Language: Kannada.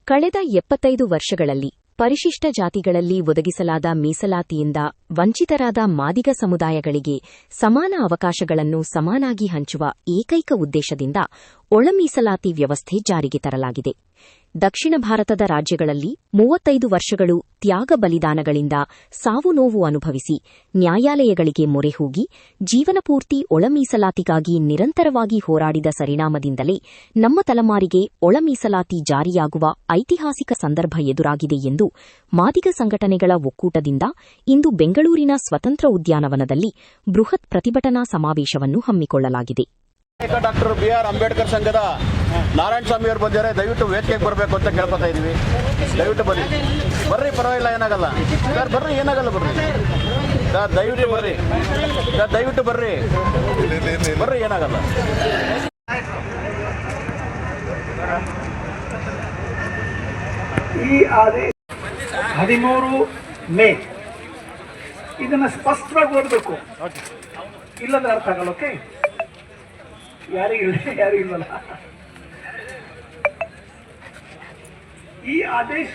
ಕಳೆದ 75 ವರ್ಷಗಳಲ್ಲಿ ಪರಿಶಿಷ್ಟ ಜಾತಿಗಳಲ್ಲಿ ಒದಗಿಸಲಾದ ಮೀಸಲಾತಿಯಿಂದ ವಂಚಿತರಾದ ಮಾದಿಗ ಸಮುದಾಯಗಳಿಗೆ ಸಮಾನ ಅವಕಾಶಗಳನ್ನು ಸಮಾನಾಗಿ ಹಂಚುವ ಏಕೈಕ ಉದ್ದೇಶದಿಂದ ಒಳ ಮೀಸಲಾತಿ ವ್ಯವಸ್ಥೆ ಜಾರಿಗೆ ತರಲಾಗಿದೆ. ದಕ್ಷಿಣ ಭಾರತದ ರಾಜ್ಯಗಳಲ್ಲಿ 35 ವರ್ಷಗಳು ತ್ಯಾಗ ಬಲಿದಾನಗಳಿಂದ ಸಾವು ನೋವು ಅನುಭವಿಸಿ ನ್ಯಾಯಾಲಯಗಳಿಗೆ ಮೊರೆ ಹೋಗಿ ಜೀವನಪೂರ್ತಿ ಒಳ ಮೀಸಲಾತಿಗಾಗಿ ನಿರಂತರವಾಗಿ ಹೋರಾಡಿದ ಪರಿಣಾಮದಿಂದಲೇ ನಮ್ಮ ತಲೆಮಾರಿಗೆ ಒಳ ಮೀಸಲಾತಿ ಜಾರಿಯಾಗುವ ಐತಿಹಾಸಿಕ ಸಂದರ್ಭ ಎದುರಾಗಿದೆ ಎಂದು ಮಾದಿಗ ಸಂಘಟನೆಗಳ ಒಕ್ಕೂಟದಿಂದ ಇಂದು ಬೆಂಗಳೂರಿನ ಸ್ವತಂತ್ರ ಉದ್ಯಾನವನದಲ್ಲಿ ಬೃಹತ್ ಪ್ರತಿಭಟನಾ ಸಮಾವೇಶವನ್ನು ಹಮ್ಮಿಕೊಳ್ಳಲಾಗಿದೆ. Doctor B R. ಅಂಬೇಡ್ಕರ್ ಸಂಘದ ನಾರಾಯಣ ಸ್ವಾಮಿ ಅವರು ಬಂದಿದ್ದಾರೆ. ದಯವಿಟ್ಟು ವೇದಿಕೆಗೆ ಬರಬೇಕು ಅಂತ ಕೇಳ್ಕೊತಾ ಇದೀವಿ. ದಯವಿಟ್ಟು ಬರ್ರಿ, ಪರವಾಗಿಲ್ಲ, ಏನಾಗಲ್ಲ ಸರ್, ಬರ್ರಿ, ಏನಾಗಲ್ಲ, ಬರ್ರಿ ಸರ್, ದಯವಿಟ್ಟು ಬರ್ರಿ ಸರ್, ದಯವಿಟ್ಟು ಬರ್ರಿ, ಏನಾಗಲ್ಲ. ಈ ಆದೇಶ 13 ಮೇ ಇದನ್ನ ಸ್ಪಷ್ಟವಾಗಿ ಓದಬೇಕು, ಇಲ್ಲಂದ್ರೆ ಅರ್ಥ ಆಗಲ್ಲ. ಓಕೆ, ಯಾರಿಗಿಲ್ಲ. ಈ ಆದೇಶ